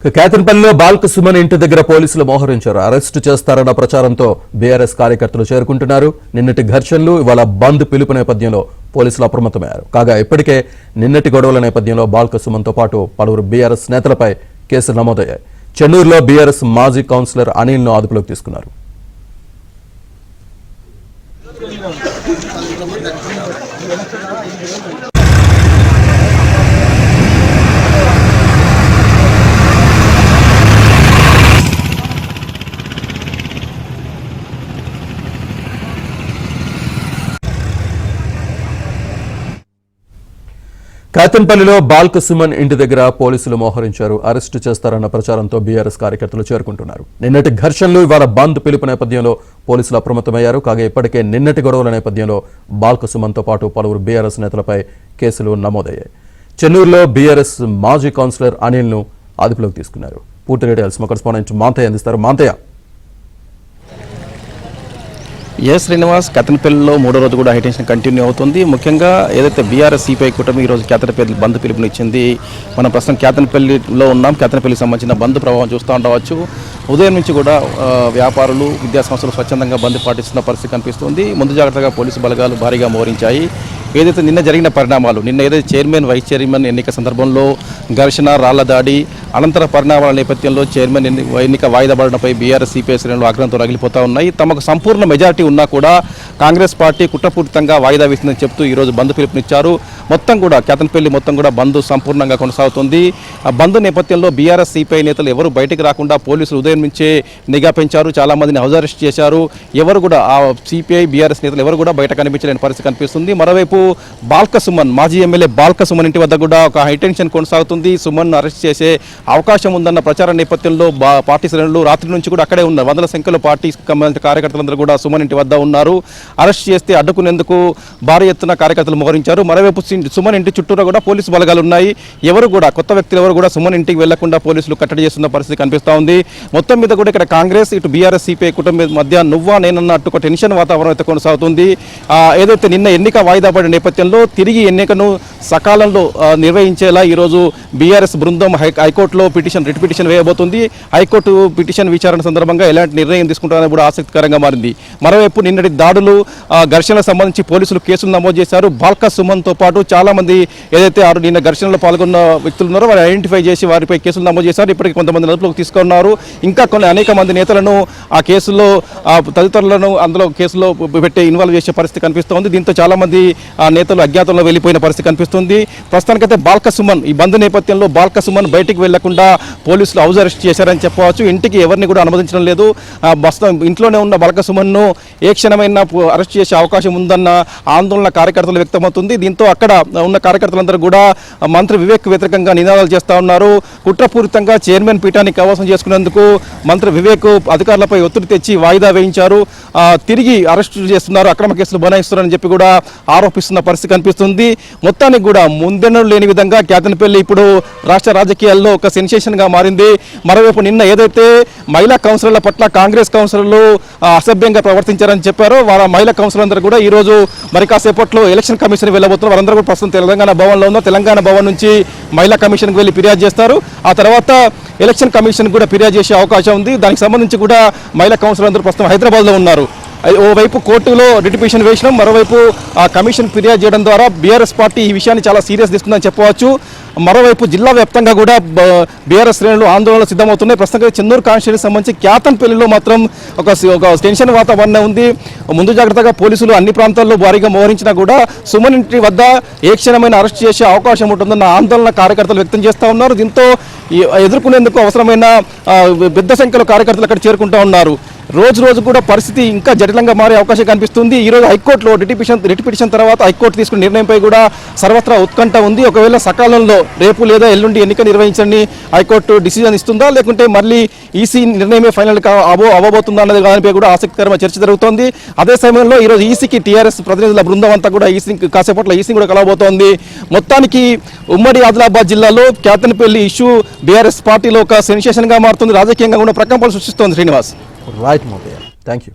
కేతన్పల్లిలో బాల్క సుమన్ ఇంటి దగ్గర పోలీసులు మోహరించారు. అరెస్టు చేస్తారన్న ప్రచారంతో బీఆర్ఎస్ కార్యకర్తలు చేరుకుంటున్నారు. నిన్నటి ఘర్షణలు ఇవాళ బంద్ పిలుపు నేపథ్యంలో పోలీసులు అప్రమత్తమయ్యారు. కాగా ఇప్పటికే నిన్నటి గొడవల నేపథ్యంలో బాల్క సుమన్తో పాటు పలువురు బీఆర్ఎస్ నేతలపై కేసులు నమోదయ్యాయి. చెన్నూరులో బీఆర్ఎస్ మాజీ కౌన్సిలర్ అనిల్ను అదుపులోకి తీసుకున్నారు. కేతన్పల్లిలో బాల్క సుమన్ ఇంటి దగ్గర పోలీసులు మోహరించారు. అరెస్టు చేస్తారన్న ప్రచారంతో బీఆర్ఎస్ కార్యకర్తలు చేరుకుంటున్నారు. నిన్నటి ఘర్షణలు ఇవాళ బంద్ పిలుపు నేపథ్యంలో పోలీసులు అప్రమత్తమయ్యారు. కాగా ఇప్పటికే నిన్నటి గొడవల నేపథ్యంలో బాల్క సుమన్తో పాటు పలువురు బీఆర్ఎస్ నేతలపై కేసులు నమోదయ్యాయి. చెన్నూరులో బీఆర్ఎస్ మాజీ కౌన్సిలర్ అనిల్ను అదుపులోకి తీసుకున్నారు. పూర్తి డీటెయిల్స్ మా కరెస్పాండెంట్ మాంతయ్య అందిస్తారు. మాంతయ్య, శ్రీనివాస్, కేతన్పల్లిలో మూడో రోజు కూడా హైటెన్షన్ కంటిన్యూ అవుతుంది. ముఖ్యంగా ఏదైతే బీఆర్ఎస్ సిపిఐ కూటమి ఈరోజు కేతన్పల్లి బంద్ పిలుపునిచ్చింది. మనం ప్రస్తుతం కేతన్పల్లిలో ఉన్నాం. కేతన్పల్లికి సంబంధించిన బంద్ ప్రభావం చూస్తూ ఉండవచ్చు. ఉదయం నుంచి కూడా వ్యాపారులు, విద్యాసంస్థలు స్వచ్ఛందంగా బంద్ పాటిస్తున్న పరిస్థితి కనిపిస్తుంది. ముందు జాగ్రత్తగా పోలీసు బలగాలు భారీగా మోహరించాయి. ఏదైతే నిన్న జరిగిన పరిణామాలు, నిన్న ఏదైతే చైర్మన్ వైస్ చైర్మన్ ఎన్నిక సందర్భంలో ఘర్షణ, రాళ్ల దాడి, అనంతర పరిణామాల నేపథ్యంలో చైర్మన్ ఎన్నిక వాయిదా పడడంపై బీఆర్ఎస్ సిపిఐ శ్రేణులు ఆగ్రహంతో రగిలిపోతూ ఉన్నాయి. తమకు సంపూర్ణ మెజారిటీ ఉన్నా కూడా కాంగ్రెస్ పార్టీ కుట్రపూరితంగా వాయిదా వేసిందని చెప్తూ ఈరోజు బంద్ పిలుపునిచ్చారు. మొత్తం కూడా కేతన్పల్లి మొత్తం కూడా బంద్ సంపూర్ణంగా కొనసాగుతుంది. ఆ బంద్ నేపథ్యంలో బీఆర్ఎస్ సిపిఐ నేతలు ఎవరు బయటకు రాకుండా పోలీసులు ఉదయం నుంచే నిఘా పెంచారు. చాలామందిని హౌస్ అరెస్ట్ చేశారు. ఎవరు కూడా ఆ సిపిఐ బీఆర్ఎస్ నేతలు ఎవరు కూడా బయట కనిపించలేని పరిస్థితి కనిపిస్తుంది. మరోవైపు బాల్క సుమన్, మాజీ ఎమ్మెల్యే బాల్క సుమన్ ఇంటి వద్ద కూడా ఒక హైటెన్షన్ కొనసాగుతుంది. సుమన్ అరెస్ట్ చేసే అవకాశం ఉందన్న ప్రచార నేపథ్యంలో పార్టీ శ్రేణులు రాత్రి నుంచి కూడా అక్కడే ఉన్నారు. వందల సంఖ్యలో పార్టీ సంబంధించిన కార్యకర్తలందరూ కూడా సుమన్ ఇంటి వద్ద ఉన్నారు. అరెస్ట్ చేస్తే అడ్డుకునేందుకు భారీ ఎత్తున కార్యకర్తలు మోహరించారు. మరోవైపు సుమన్ ఇంటి చుట్టూరా కూడా పోలీసు బలగాలు ఉన్నాయి. ఎవరు కూడా కొత్త వ్యక్తులు ఎవరు కూడా సుమన్ ఇంటికి వెళ్లకుండా పోలీసులు కట్టడి చేస్తున్న పరిస్థితి కనిపిస్తూ ఉంది. మొత్తం మీద కూడా ఇక్కడ కాంగ్రెస్, ఇటు బీఆర్ఎస్ సిపిఐ కుటుంబం మధ్య నువ్వా నేనన్నట్టు ఒక టెన్షన్ వాతావరణం అయితే కొనసాగుతుంది. ఏదైతే నిన్న ఎన్నిక వాయిదా పడిన నేపథ్యంలో తిరిగి ఎన్నికను సకాలంలో నిర్వహించేలా ఈరోజు బీఆర్ఎస్ బృందం హైకోర్టులో రిట్ పిటిషన్ వేయబోతుంది. హైకోర్టు పిటిషన్ విచారణ సందర్భంగా ఎలాంటి నిర్ణయం తీసుకుంటారని కూడా ఆసక్తికరంగా మారింది. మరోవైపు నిన్నటి దాడులు, ఘర్షణలకు సంబంధించి పోలీసులు కేసులు నమోదు చేశారు. బాల్క సుమన్తో పాటు చాలా మంది ఏదైతే నిన్న ఘర్షణలో పాల్గొన్న వ్యక్తులు ఉన్నారో వారు ఐడెంటిఫై చేసి వారిపై కేసులు నమోదు చేశారు. ఇప్పటికీ కొంతమంది అదుపులోకి తీసుకున్నారు. ఇంకా అనేక మంది నేతలను ఆ కేసులో, తదితరులను అందులో కేసులో పెట్టి ఇన్వాల్వ్ చేసే పరిస్థితి కనిపిస్తోంది. దీంతో చాలా మంది నేతలు అజ్ఞాతంలో వెళ్ళిపోయిన పరిస్థితి కనిపిస్తుంది. ప్రస్తుతానికైతే బాల్క సుమన్, ఈ బంద్ నేపథ్యంలో బాల్క సుమన్ బయటికి వెళ్లకుండా పోలీసులు హౌస్ అరెస్ట్ చేశారని చెప్పవచ్చు. ఇంటికి ఎవరిని కూడా అనుమతించడం లేదు. ఇంట్లోనే ఉన్న బాల్క సుమన్ను ఏ క్షణమైన అరెస్ట్ చేసే అవకాశం ఉందన్న ఆందోళన కార్యకర్తలు వ్యక్తమవుతుంది. దీంతో అక్కడ ఉన్న కార్యకర్తలందరూ కూడా మంత్రి వివేక్ వ్యతిరేకంగా నినాదాలు చేస్తూ ఉన్నారు. కుట్రపూరితంగా చైర్మన్ పీఠాన్ని కైవసం చేసుకునేందుకు మంత్రి వివేక్ అధికారులపై ఒత్తిడి తెచ్చి వాయిదా వేయించారు. తిరిగి అరెస్టు చేస్తున్నారు, అక్రమ కేసులు బనాయిస్తున్నారని చెప్పి కూడా ఆరోపిస్తున్న పరిస్థితి కనిపిస్తుంది. మొత్తానికి కూడా ముందెన్నడూ లేని విధంగా కేతన్పల్లి ఇప్పుడు రాష్ట్ర రాజకీయాల్లో ఒక సెన్సేషన్గా మారింది. మరోవైపు నిన్న ఏదైతే మహిళా కౌన్సిలర్ల పట్ల కాంగ్రెస్ కౌన్సిలర్లు అసభ్యంగా ప్రవర్తించారని చెప్పారో వారు మహిళా కౌన్సిలర్లందరూ కూడా ఈరోజు మరి కాసేపట్లో ఎలక్షన్ కమిషన్ వెళ్ళబోతున్నారు. వారందరూ కూడా ప్రస్తుతం తెలంగాణ భవన్లో ఉన్నారు. తెలంగాణ భవన్ నుంచి మహిళా కమిషన్కి వెళ్ళి ఫిర్యాదు చేస్తారు. ఆ తర్వాత ఎలక్షన్ కమిషన్ కూడా ఫిర్యాదు చేసే అవకాశం ఉంది. దానికి సంబంధించి కూడా మహిళా కౌన్సిలర్లందరూ ప్రస్తుతం హైదరాబాద్లో ఉన్నారు. ఓవైపు కోర్టులో రిట్ పిటిషన్ వేయడం, మరోవైపు ఆ కమిషన్ ఫిర్యాదు చేయడం ద్వారా బీఆర్ఎస్ పార్టీ ఈ విషయాన్ని చాలా సీరియస్ తీసుకుందని చెప్పవచ్చు. మరోవైపు జిల్లా వ్యాప్తంగా కూడా బీఆర్ఎస్ శ్రేణులు ఆందోళనలు సిద్ధమవుతున్నాయి. ప్రస్తుతం చెన్నూరు కాన్స్టిట్యూన్సీకి సంబంధించి కేతన్పల్లిలో మాత్రం ఒక టెన్షన్ వాతావరణం ఉంది. ముందు జాగ్రత్తగా పోలీసులు అన్ని ప్రాంతాల్లో భారీగా మోహరించినా కూడా సుమన్ ఇంటి వద్ద ఏ క్షణమైన అరెస్ట్ చేసే అవకాశం ఉంటుందన్న ఆందోళన కార్యకర్తలు వ్యక్తం చేస్తూ ఉన్నారు. దీంతో ఎదుర్కొనేందుకు అవసరమైన పెద్ద సంఖ్యలో కార్యకర్తలు అక్కడ చేరుకుంటూ ఉన్నారు. రోజు కూడా పరిస్థితి ఇంకా జటిలంగా మారే అవకాశం కనిపిస్తుంది. ఈరోజు హైకోర్టులో రిట్ పిటిషన్ తర్వాత హైకోర్టు తీసుకున్న నిర్ణయంపై కూడా సర్వత్రా ఉత్కంఠ ఉంది. ఒకవేళ సకాలంలో రేపు లేదా ఎల్లుండి ఎన్నిక నిర్వహించని హైకోర్టు డిసిజన్ ఇస్తుందా, లేకుంటే మళ్ళీ ఈసీ నిర్ణయమే ఫైనల్ అవ్వబోతుందా అన్నది దానిపై కూడా ఆసక్తికరమైన చర్చ జరుగుతోంది. అదే సమయంలో ఈరోజు ఈసీకి టీఆర్ఎస్ ప్రతినిధుల బృందం అంతా కూడా కాసేపట్ల ఈసీ కూడా కలవబోతోంది. మొత్తానికి ఉమ్మడి ఆదిలాబాద్ జిల్లాలో కేతన్పల్లి ఇష్యూ బీఆర్ఎస్ పార్టీలో ఒక సెన్సేషన్గా మారుతుంది. రాజకీయంగా కూడా ప్రకంపనలు సృష్టిస్తోంది. Srinivas. Right, Mother. Thank you.